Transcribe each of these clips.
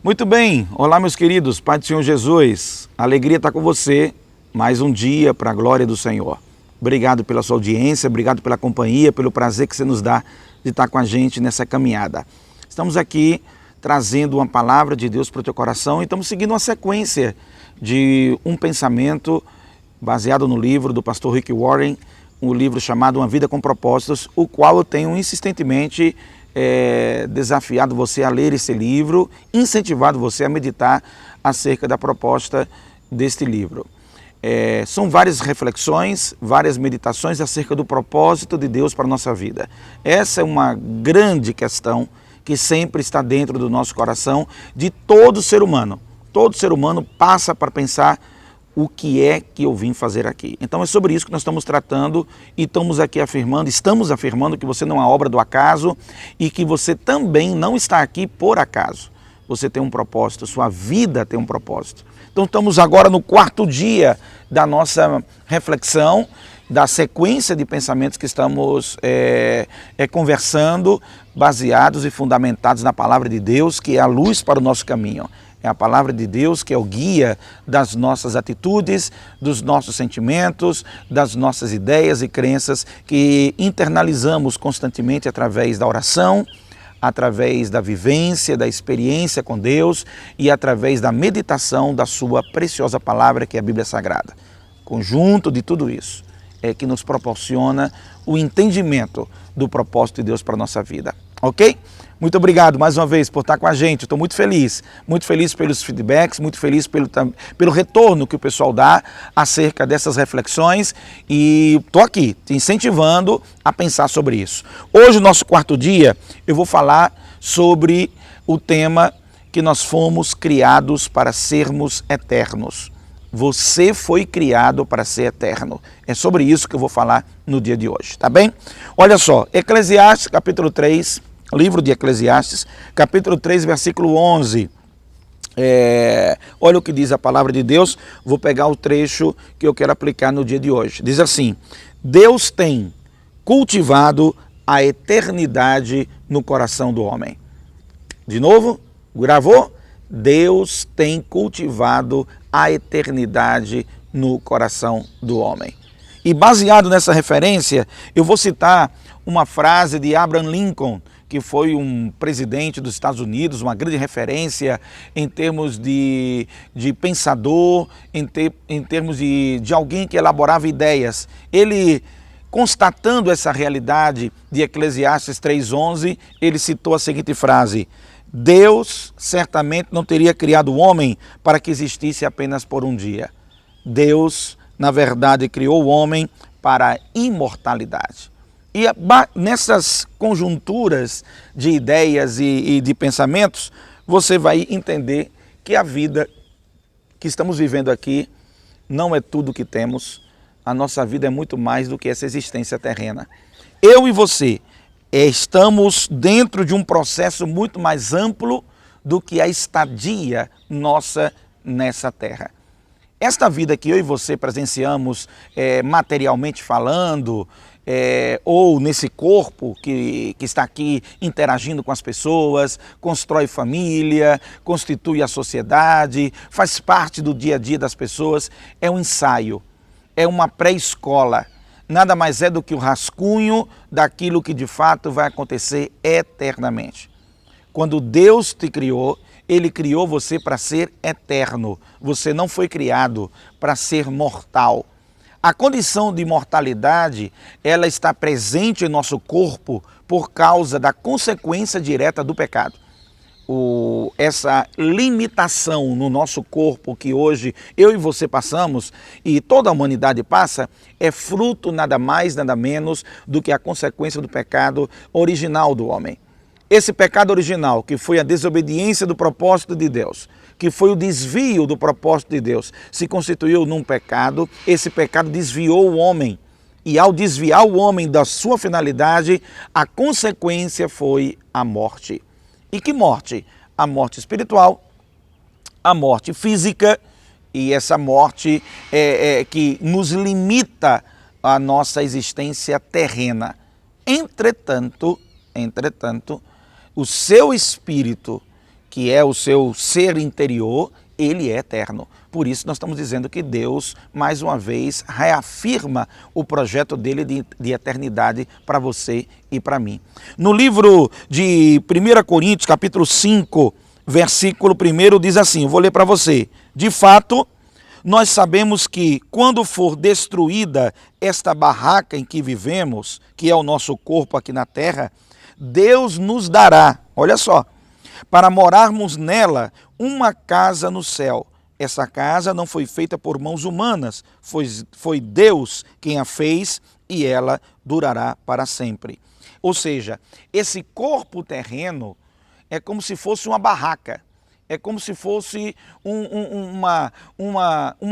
Muito bem, olá meus queridos, Pai do Senhor Jesus, alegria estar com você, mais um dia para a glória do Senhor. Obrigado pela sua audiência, obrigado pela companhia, pelo prazer que você nos dá de estar com a gente nessa caminhada. Estamos aqui trazendo uma palavra de Deus para o teu coração e estamos seguindo uma sequência de um pensamento baseado no livro do pastor Rick Warren, um livro chamado Uma Vida com Propósitos, o qual eu tenho insistentemente desafiado você a ler esse livro, incentivado você a meditar acerca da proposta deste livro. São várias reflexões, várias meditações acerca do propósito de Deus para a nossa vida. Essa é uma grande questão que sempre está dentro do nosso coração de todo ser humano. Todo ser humano passa para pensar o que é que eu vim fazer aqui. Então é sobre isso que nós estamos tratando e estamos afirmando que você não é obra do acaso e que você também não está aqui por acaso. Você tem um propósito, sua vida tem um propósito. Então estamos agora no quarto dia da nossa reflexão, da sequência de pensamentos que estamos conversando, baseados e fundamentados na palavra de Deus, que é a luz para o nosso caminho. É a palavra de Deus que é o guia das nossas atitudes, dos nossos sentimentos, das nossas ideias e crenças que internalizamos constantemente através da oração, através da vivência, da experiência com Deus e através da meditação da sua preciosa palavra que é a Bíblia Sagrada. Conjunto de tudo isso é que nos proporciona o entendimento do propósito de Deus para a nossa vida. Ok? Muito obrigado mais uma vez por estar com a gente. Estou muito feliz pelos feedbacks, muito feliz pelo retorno que o pessoal dá acerca dessas reflexões e estou aqui te incentivando a pensar sobre isso. Hoje, no nosso quarto dia, eu vou falar sobre o tema que nós fomos criados para sermos eternos. Você foi criado para ser eterno. É sobre isso que eu vou falar no dia de hoje, tá bem? Olha só, Eclesiastes capítulo 3, livro de Eclesiastes, capítulo 3, versículo 11. Olha o que diz a palavra de Deus, vou pegar o trecho que eu quero aplicar no dia de hoje. Diz assim: Deus tem cultivado a eternidade no coração do homem. De novo, gravou? Deus tem cultivado a eternidade no coração do homem. E baseado nessa referência, eu vou citar uma frase de Abraham Lincoln, que foi um presidente dos Estados Unidos, uma grande referência em termos de pensador, em termos de alguém que elaborava ideias. Ele, constatando essa realidade de Eclesiastes 3:11, ele citou a seguinte frase: Deus certamente não teria criado o homem para que existisse apenas por um dia. Deus, na verdade, criou o homem para a imortalidade. E nessas conjunturas de ideias e de pensamentos, você vai entender que a vida que estamos vivendo aqui não é tudo que temos. A nossa vida é muito mais do que essa existência terrena. Eu e você estamos dentro de um processo muito mais amplo do que a estadia nossa nessa terra. Esta vida que eu e você presenciamos materialmente falando, ou nesse corpo que está aqui interagindo com as pessoas, constrói família, constitui a sociedade, faz parte do dia a dia das pessoas, é um ensaio, é uma pré-escola. Nada mais é do que o rascunho daquilo que de fato vai acontecer eternamente. Quando Deus te criou, Ele criou você para ser eterno. Você não foi criado para ser mortal. A condição de mortalidade, ela está presente em nosso corpo por causa da consequência direta do pecado. Essa limitação no nosso corpo que hoje eu e você passamos e toda a humanidade passa é fruto nada mais, nada menos do que a consequência do pecado original do homem. Esse pecado original, que foi a desobediência do propósito de Deus, que foi o desvio do propósito de Deus, se constituiu num pecado. Esse pecado desviou o homem. E ao desviar o homem da sua finalidade, a consequência foi a morte. E que morte? A morte espiritual, a morte física, e essa morte que nos limita a nossa existência terrena. Entretanto, o seu espírito, que é o seu ser interior, ele é eterno. Por isso nós estamos dizendo que Deus, mais uma vez, reafirma o projeto dele de eternidade para você e para mim. No livro de 1 Coríntios, capítulo 5, versículo 1, diz assim, eu vou ler para você. De fato, nós sabemos que quando for destruída esta barraca em que vivemos, que é o nosso corpo aqui na terra, Deus nos dará, olha só, para morarmos nela uma casa no céu. Essa casa não foi feita por mãos humanas, foi Deus quem a fez e ela durará para sempre. Ou seja, esse corpo terreno é como se fosse uma barraca, é como se fosse uma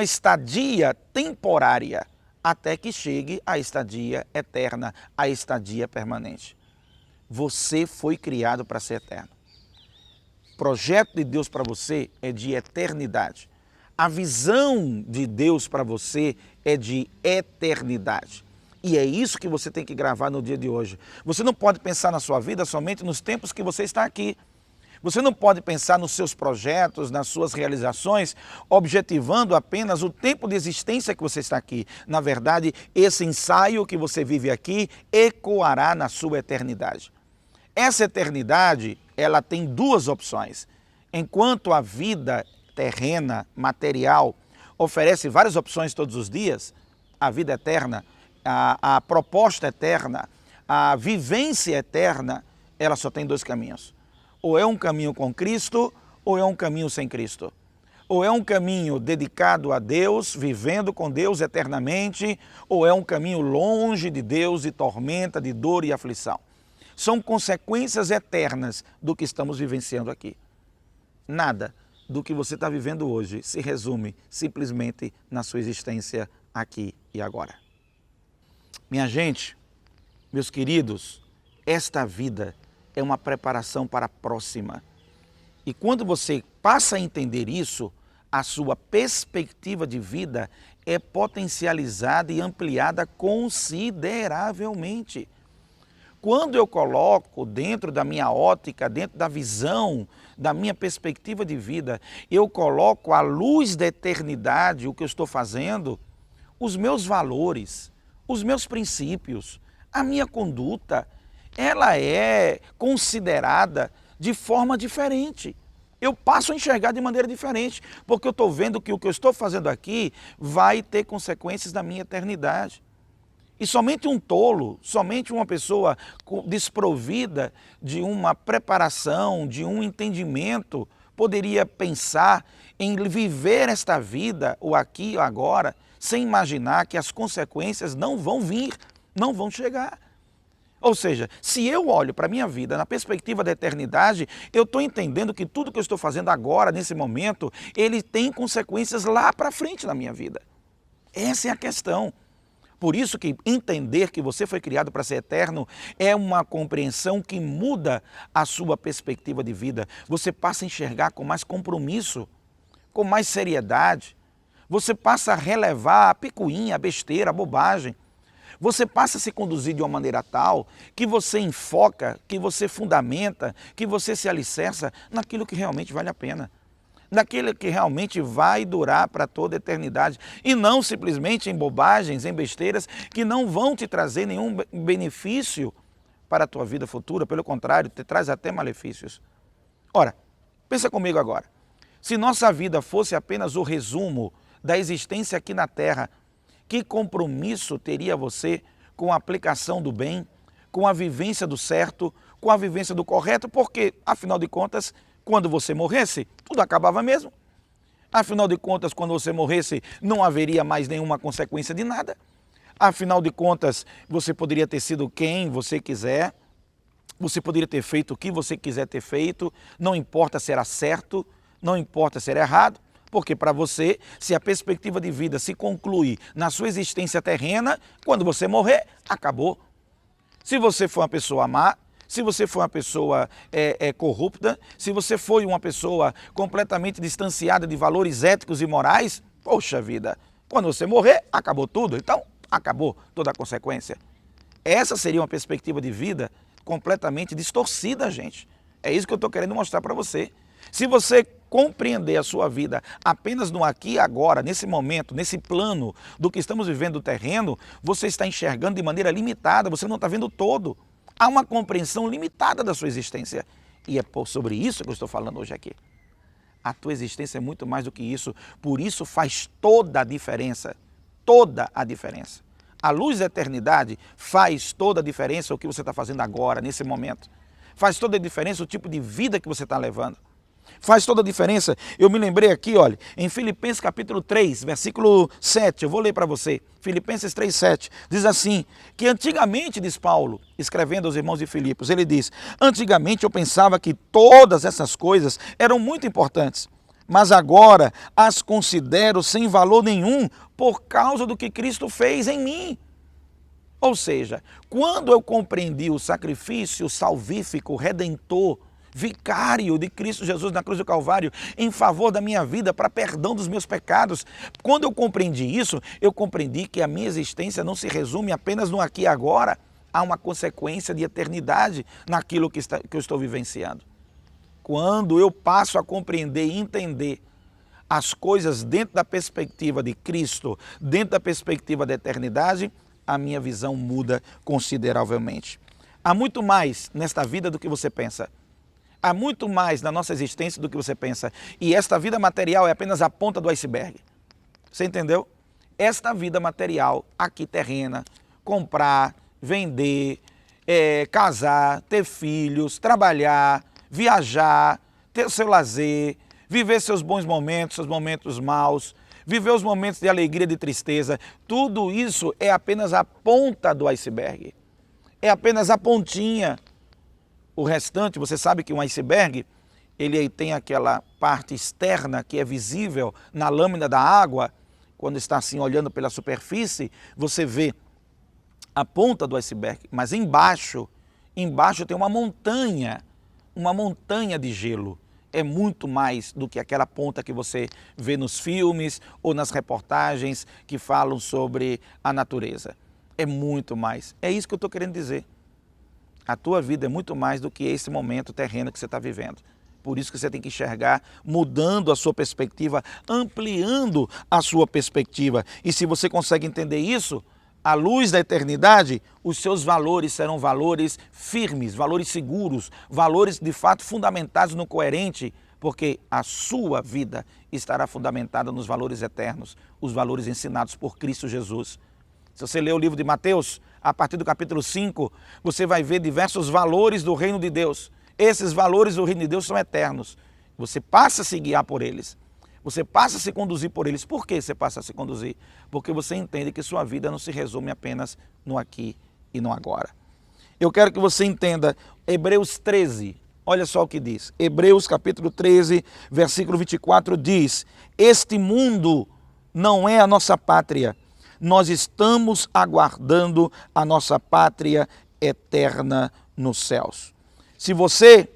estadia temporária, até que chegue a estadia eterna, a estadia permanente. Você foi criado para ser eterno. O projeto de Deus para você é de eternidade. A visão de Deus para você é de eternidade. E é isso que você tem que gravar no dia de hoje. Você não pode pensar na sua vida somente nos tempos que você está aqui. Você não pode pensar nos seus projetos, nas suas realizações, objetivando apenas o tempo de existência que você está aqui. Na verdade, esse ensaio que você vive aqui ecoará na sua eternidade. Essa eternidade, ela tem duas opções. Enquanto a vida terrena, material, oferece várias opções todos os dias, a vida eterna, a proposta eterna, a vivência eterna, ela só tem dois caminhos. Ou é um caminho com Cristo, ou é um caminho sem Cristo. Ou é um caminho dedicado a Deus, vivendo com Deus eternamente, ou é um caminho longe de Deus, de tormenta, de dor e aflição. São consequências eternas do que estamos vivenciando aqui. Nada do que você está vivendo hoje se resume simplesmente na sua existência aqui e agora. Minha gente, meus queridos, esta vida é uma preparação para a próxima. E quando você passa a entender isso, a sua perspectiva de vida é potencializada e ampliada consideravelmente. Quando eu coloco dentro da minha ótica, dentro da visão, da minha perspectiva de vida, eu coloco à luz da eternidade o que eu estou fazendo, os meus valores, os meus princípios, a minha conduta, ela é considerada de forma diferente. Eu passo a enxergar de maneira diferente, porque eu estou vendo que o que eu estou fazendo aqui vai ter consequências na minha eternidade. E somente um tolo, somente uma pessoa desprovida de uma preparação, de um entendimento, poderia pensar em viver esta vida, o aqui e o agora, sem imaginar que as consequências não vão vir, não vão chegar. Ou seja, se eu olho para a minha vida na perspectiva da eternidade, eu estou entendendo que tudo que eu estou fazendo agora, nesse momento, ele tem consequências lá para frente na minha vida. Essa é a questão. Por isso que entender que você foi criado para ser eterno é uma compreensão que muda a sua perspectiva de vida. Você passa a enxergar com mais compromisso, com mais seriedade. Você passa a relevar a picuinha, a besteira, a bobagem. Você passa a se conduzir de uma maneira tal que você enfoca, que você fundamenta, que você se alicerça naquilo que realmente vale a pena. Naquilo que realmente vai durar para toda a eternidade. E não simplesmente em bobagens, em besteiras, que não vão te trazer nenhum benefício para a tua vida futura. Pelo contrário, te traz até malefícios. Ora, pensa comigo agora. Se nossa vida fosse apenas o resumo da existência aqui na Terra, que compromisso teria você com a aplicação do bem, com a vivência do certo, com a vivência do correto? Porque, afinal de contas, quando você morresse, tudo acabava mesmo. Afinal de contas, quando você morresse, não haveria mais nenhuma consequência de nada. Afinal de contas, você poderia ter sido quem você quiser, você poderia ter feito o que você quiser ter feito, não importa se era certo, não importa se era errado, porque para você, se a perspectiva de vida se conclui na sua existência terrena, quando você morrer, acabou. Se você for uma pessoa má, se você for uma pessoa corrupta, se você foi uma pessoa completamente distanciada de valores éticos e morais, poxa vida, quando você morrer, acabou tudo. Então, acabou toda a consequência. Essa seria uma perspectiva de vida completamente distorcida, gente. É isso que eu estou querendo mostrar para você. Se você compreender a sua vida apenas no aqui e agora, nesse momento, nesse plano do que estamos vivendo terreno, você está enxergando de maneira limitada, você não está vendo todo. Há uma compreensão limitada da sua existência. E é sobre isso que eu estou falando hoje aqui. A tua existência é muito mais do que isso, por isso faz toda a diferença. Toda a diferença. A luz da eternidade faz toda a diferença o que você está fazendo agora, nesse momento. Faz toda a diferença o tipo de vida que você está levando. Faz toda a diferença. Eu me lembrei aqui, olha, em Filipenses capítulo 3, versículo 7, eu vou ler para você. Filipenses 3, 7, diz assim, que antigamente, diz Paulo, escrevendo aos irmãos de Filipos, ele diz, antigamente eu pensava que todas essas coisas eram muito importantes, mas agora as considero sem valor nenhum por causa do que Cristo fez em mim. Ou seja, quando eu compreendi o sacrifício salvífico, redentor, vicário de Cristo Jesus na cruz do Calvário em favor da minha vida, para perdão dos meus pecados. Quando eu compreendi isso, eu compreendi que a minha existência não se resume apenas no aqui e agora. Há uma consequência de eternidade naquilo que eu estou vivenciando. Quando eu passo a compreender e entender as coisas dentro da perspectiva de Cristo, dentro da perspectiva da eternidade, a minha visão muda consideravelmente. Há muito mais nesta vida do que você pensa. Há muito mais na nossa existência do que você pensa. E esta vida material é apenas a ponta do iceberg. Você entendeu? Esta vida material, aqui terrena, comprar, vender, casar, ter filhos, trabalhar, viajar, ter o seu lazer, viver seus bons momentos, seus momentos maus, viver os momentos de alegria, de tristeza. Tudo isso é apenas a ponta do iceberg. É apenas a pontinha. O restante, você sabe que um iceberg, ele tem aquela parte externa que é visível na lâmina da água. Quando está assim olhando pela superfície, você vê a ponta do iceberg. Mas embaixo tem uma montanha de gelo. É muito mais do que aquela ponta que você vê nos filmes ou nas reportagens que falam sobre a natureza. É muito mais. É isso que eu estou querendo dizer. A tua vida é muito mais do que esse momento terreno que você está vivendo. Por isso que você tem que enxergar, mudando a sua perspectiva, ampliando a sua perspectiva. E se você consegue entender isso, à luz da eternidade, os seus valores serão valores firmes, valores seguros, valores de fato fundamentados no coerente, porque a sua vida estará fundamentada nos valores eternos, os valores ensinados por Cristo Jesus. Se você ler o livro de Mateus, a partir do capítulo 5, você vai ver diversos valores do reino de Deus. Esses valores do reino de Deus são eternos. Você passa a se guiar por eles. Você passa a se conduzir por eles. Por que você passa a se conduzir? Porque você entende que sua vida não se resume apenas no aqui e no agora. Eu quero que você entenda Hebreus 13. Olha só o que diz. Hebreus capítulo 13, versículo 24 diz: este mundo não é a nossa pátria. Nós estamos aguardando a nossa pátria eterna nos céus. Se você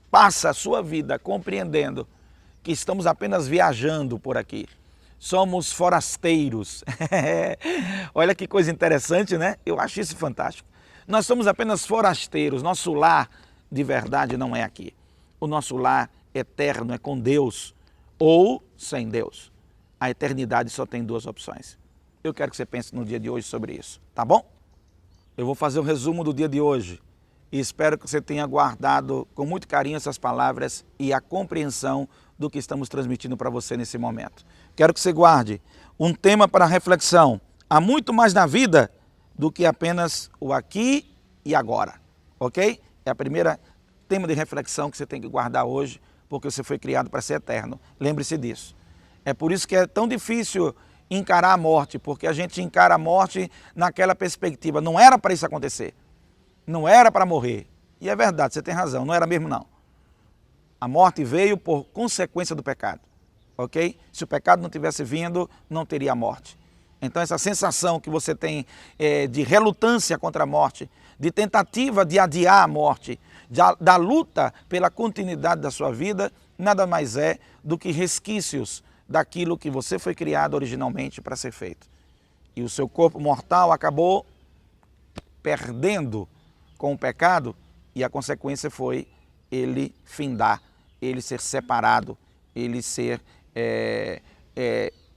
passa a sua vida compreendendo que estamos apenas viajando por aqui, somos forasteiros. Olha que coisa interessante, né? Eu acho isso fantástico. Nós somos apenas forasteiros, nosso lar de verdade não é aqui. O nosso lar eterno é com Deus ou sem Deus. A eternidade só tem duas opções. Eu quero que você pense no dia de hoje sobre isso, tá bom? Eu vou fazer um resumo do dia de hoje e espero que você tenha guardado com muito carinho essas palavras e a compreensão do que estamos transmitindo para você nesse momento. Quero que você guarde um tema para reflexão. Há muito mais na vida do que apenas o aqui e agora, ok? É a primeira tema de reflexão que você tem que guardar hoje, porque você foi criado para ser eterno. Lembre-se disso. É por isso que é tão difícil encarar a morte, porque a gente encara a morte naquela perspectiva. Não era para isso acontecer. Não era para morrer. E é verdade, você tem razão, não era mesmo não. A morte veio por consequência do pecado, ok? Se o pecado não tivesse vindo, não teria morte. Então essa sensação que você tem de relutância contra a morte, de tentativa de adiar a morte, da luta pela continuidade da sua vida, nada mais é do que resquícios daquilo que você foi criado originalmente para ser feito. E o seu corpo mortal acabou perdendo com o pecado e a consequência foi ele findar ele ser separado, ele ser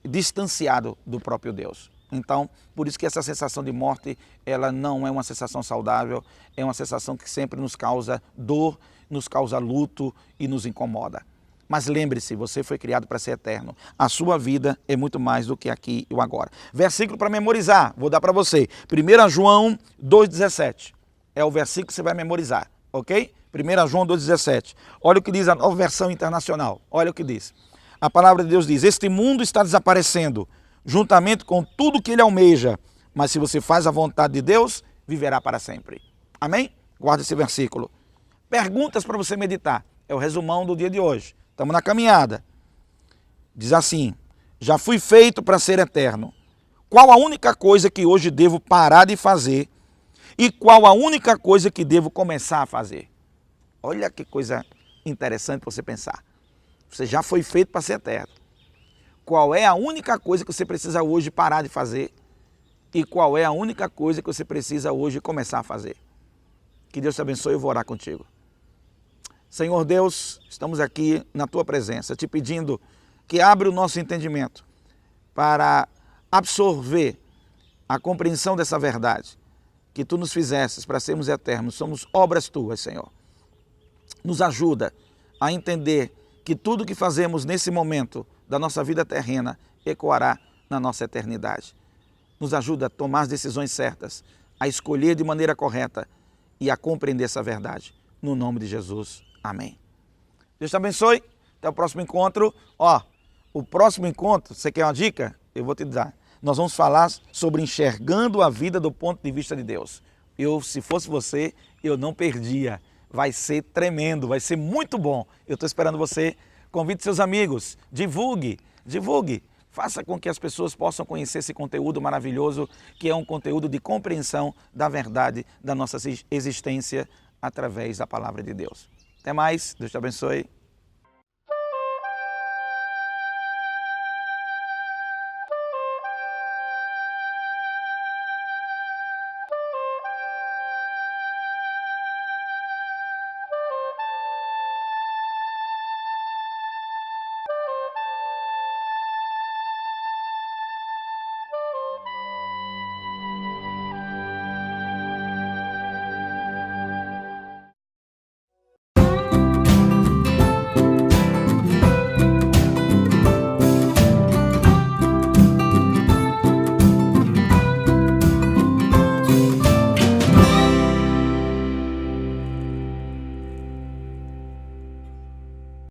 distanciado do próprio Deus. Então, por isso que essa sensação de morte, ela não é uma sensação saudável, é uma sensação que sempre nos causa dor, nos causa luto e nos incomoda. Mas lembre-se, você foi criado para ser eterno. A sua vida é muito mais do que aqui e o agora. Versículo para memorizar, vou dar para você. 1 João 2,17. É o versículo que você vai memorizar, ok? 1 João 2,17. Olha o que diz a Nova Versão Internacional. Olha o que diz. A palavra de Deus diz: este mundo está desaparecendo, juntamente com tudo que ele almeja. Mas se você faz a vontade de Deus, viverá para sempre. Amém? Guarda esse versículo. Perguntas para você meditar. É o resumão do dia de hoje. Estamos na caminhada. Diz assim: já fui feito para ser eterno. Qual a única coisa que hoje devo parar de fazer? E qual a única coisa que devo começar a fazer? Olha que coisa interessante você pensar. Você já foi feito para ser eterno. Qual é a única coisa que você precisa hoje parar de fazer? E qual é a única coisa que você precisa hoje começar a fazer? Que Deus te abençoe, eu vou orar contigo. Senhor Deus, estamos aqui na Tua presença, te pedindo que abra o nosso entendimento para absorver a compreensão dessa verdade, que Tu nos fizesses para sermos eternos, somos obras Tuas, Senhor. Nos ajuda a entender que tudo que fazemos nesse momento da nossa vida terrena ecoará na nossa eternidade. Nos ajuda a tomar as decisões certas, a escolher de maneira correta e a compreender essa verdade. No nome de Jesus. Amém. Deus te abençoe. Até o próximo encontro. O próximo encontro, você quer uma dica? Eu vou te dar. Nós vamos falar sobre enxergando a vida do ponto de vista de Deus. Se fosse você, eu não perdia. Vai ser tremendo, vai ser muito bom. Eu estou esperando você. Convide seus amigos. Divulgue. Faça com que as pessoas possam conhecer esse conteúdo maravilhoso, que é um conteúdo de compreensão da verdade da nossa existência através da palavra de Deus. Até mais, Deus te abençoe.